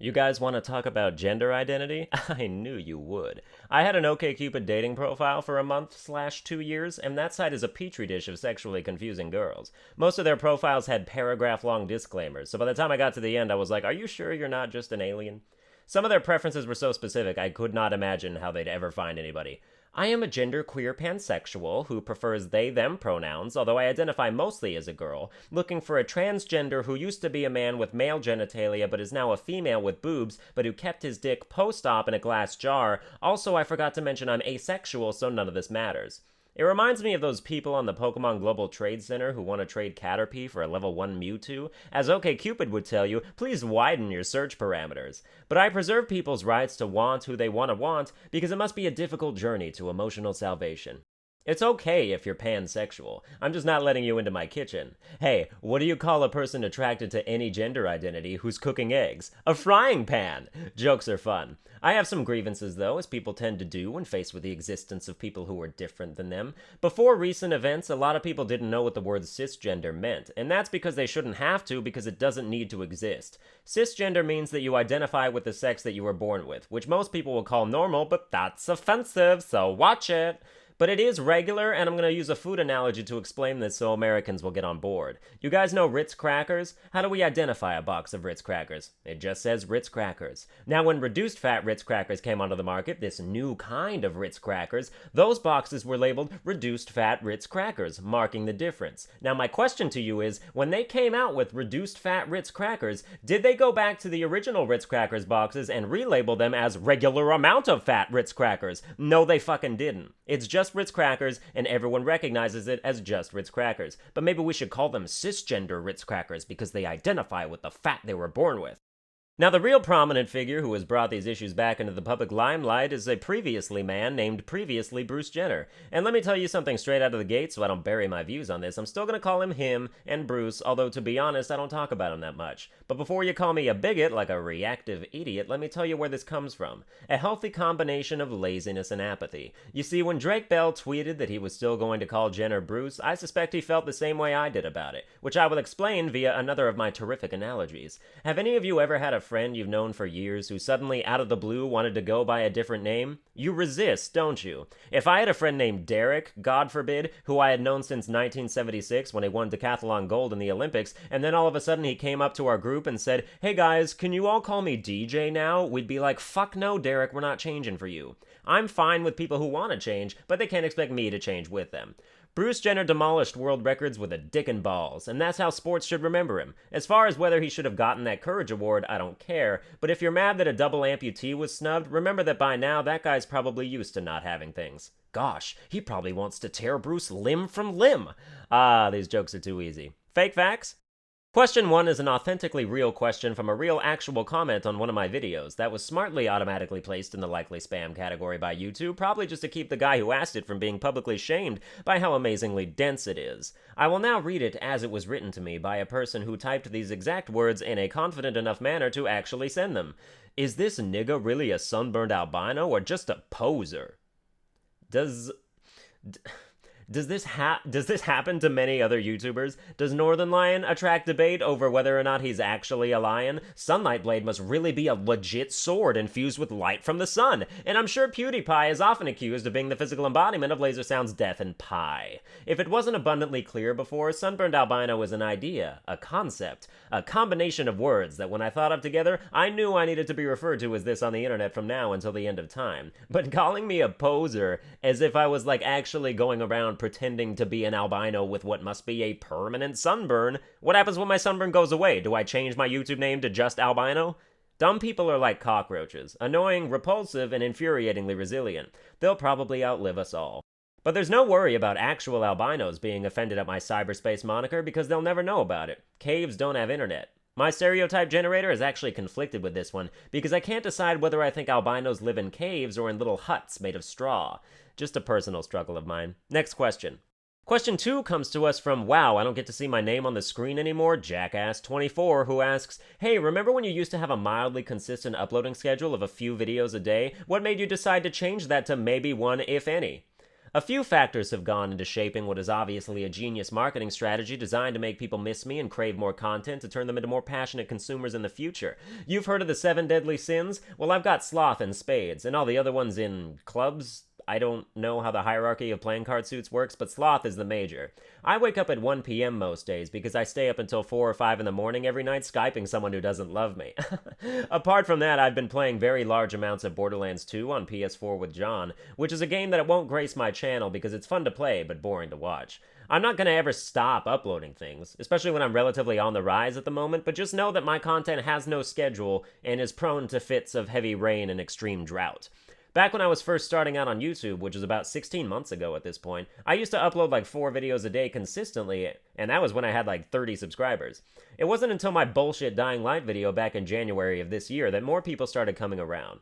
You guys want to talk about gender identity? I knew you would. I had an OkCupid dating profile for a month/2 years, and that site is a petri dish of sexually confusing girls. Most of their profiles had paragraph-long disclaimers, so by the time I got to the end, I was like, are you sure you're not just an alien? Some of their preferences were so specific, I could not imagine how they'd ever find anybody. I am a genderqueer pansexual who prefers they/them pronouns, although I identify mostly as a girl, looking for a transgender who used to be a man with male genitalia but is now a female with boobs, but who kept his dick post-op in a glass jar. Also, I forgot to mention I'm asexual, so none of this matters. It reminds me of those people on the Pokemon Global Trade Center who want to trade Caterpie for a level 1 Mewtwo. As OkCupid would tell you, please widen your search parameters. But I preserve people's rights to want who they want to want because it must be a difficult journey to emotional salvation. It's okay if you're pansexual. I'm just not letting you into my kitchen. Hey, what do you call a person attracted to any gender identity who's cooking eggs? A frying pan! Jokes are fun. I have some grievances, though, as people tend to do when faced with the existence of people who are different than them. Before recent events, a lot of people didn't know what the word cisgender meant, and that's because they shouldn't have to because it doesn't need to exist. Cisgender means that you identify with the sex that you were born with, which most people will call normal, but that's offensive, so watch it! But it is regular, and I'm going to use a food analogy to explain this so Americans will get on board. You guys know Ritz crackers? How do we identify a box of Ritz crackers? It just says Ritz crackers. Now, when reduced fat Ritz crackers came onto the market, this new kind of Ritz crackers, those boxes were labeled reduced fat Ritz crackers, marking the difference. Now, my question to you is, when they came out with reduced fat Ritz crackers, did they go back to the original Ritz crackers boxes and relabel them as regular amount of fat Ritz crackers? No, they fucking didn't. It's just Ritz crackers, and everyone recognizes it as just Ritz crackers. But maybe we should call them cisgender Ritz crackers because they identify with the fat they were born with. Now, the real prominent figure who has brought these issues back into the public limelight is a previously man named previously Bruce Jenner. And let me tell you something straight out of the gate so I don't bury my views on this. I'm still going to call him and Bruce, although to be honest, I don't talk about him that much. But before you call me a bigot like a reactive idiot, let me tell you where this comes from. A healthy combination of laziness and apathy. You see, when Drake Bell tweeted that he was still going to call Jenner Bruce, I suspect he felt the same way I did about it, which I will explain via another of my terrific analogies. Have any of you ever had a friend you've known for years who suddenly out of the blue wanted to go by a different name? You resist, don't you? If I had a friend named Derek, God forbid, who I had known since 1976 when he won decathlon gold in the Olympics, and then all of a sudden he came up to our group and said, "Hey guys, can you all call me DJ now?" We'd be like, "Fuck no, Derek, we're not changing for you." I'm fine with people who want to change, but they can't expect me to change with them. Bruce Jenner demolished world records with a dick and balls, and that's how sports should remember him. As far as whether he should have gotten that Courage Award, I don't care, but if you're mad that a double amputee was snubbed, remember that by now that guy's probably used to not having things. Gosh, he probably wants to tear Bruce limb from limb. Ah, these jokes are too easy. Fake facts? Question 1 is an authentically real question from a real actual comment on one of my videos that was smartly automatically placed in the likely spam category by YouTube, probably just to keep the guy who asked it from being publicly shamed by how amazingly dense it is. I will now read it as it was written to me by a person who typed these exact words in a confident enough manner to actually send them. Is this nigga really a sunburned albino or just a poser? Does this happen to many other YouTubers? Does Northern Lion attract debate over whether or not he's actually a lion? Sunlight Blade must really be a legit sword infused with light from the sun. And I'm sure PewDiePie is often accused of being the physical embodiment of Laser Sound's death and pie. If it wasn't abundantly clear before, Sunburned Albino is an idea, a concept, a combination of words that when I thought of together, I knew I needed to be referred to as this on the internet from now until the end of time. But calling me a poser, as if I was like actually going around pretending to be an albino with what must be a permanent sunburn. What happens when my sunburn goes away? Do I change my YouTube name to just albino? Dumb people are like cockroaches, annoying, repulsive, and infuriatingly resilient. They'll probably outlive us all. But there's no worry about actual albinos being offended at my cyberspace moniker because they'll never know about it. Caves don't have internet. My stereotype generator is actually conflicted with this one because I can't decide whether I think albinos live in caves or in little huts made of straw. Just a personal struggle of mine. Next question. Question 2 comes to us from, wow, I don't get to see my name on the screen anymore, Jackass24, who asks, hey, remember when you used to have a mildly consistent uploading schedule of a few videos a day? What made you decide to change that to maybe one, if any? A few factors have gone into shaping what is obviously a genius marketing strategy designed to make people miss me and crave more content to turn them into more passionate consumers in the future. You've heard of the 7 deadly sins? Well, I've got sloth in spades, and all the other ones in clubs. I don't know how the hierarchy of playing card suits works, but sloth is the major. I wake up at 1 p.m. most days because I stay up until 4 or 5 in the morning every night Skyping someone who doesn't love me. Apart from that, I've been playing very large amounts of Borderlands 2 on PS4 with John, which is a game that it won't grace my channel because it's fun to play but boring to watch. I'm not going to ever stop uploading things, especially when I'm relatively on the rise at the moment, but just know that my content has no schedule and is prone to fits of heavy rain and extreme drought. Back when I was first starting out on YouTube, which was about 16 months ago at this point, I used to upload like 4 videos a day consistently, and that was when I had like 30 subscribers. It wasn't until my bullshit Dying Light video back in January of this year that more people started coming around.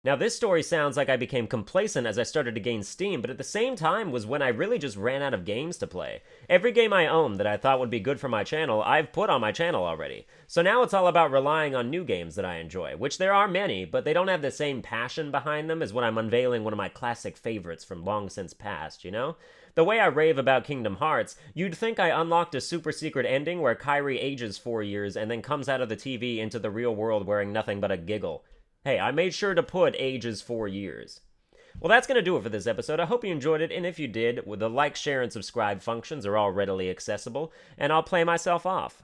Now, this story sounds like I became complacent as I started to gain steam, but at the same time was when I really just ran out of games to play. Every game I owned that I thought would be good for my channel, I've put on my channel already. So now it's all about relying on new games that I enjoy, which there are many, but they don't have the same passion behind them as when I'm unveiling one of my classic favorites from long since past, you know? The way I rave about Kingdom Hearts, you'd think I unlocked a super secret ending where Kairi ages 4 years and then comes out of the TV into the real world wearing nothing but a giggle. Hey, I made sure to put ages 4 years. Well, that's going to do it for this episode. I hope you enjoyed it, and if you did, the like, share, and subscribe functions are all readily accessible, and I'll play myself off.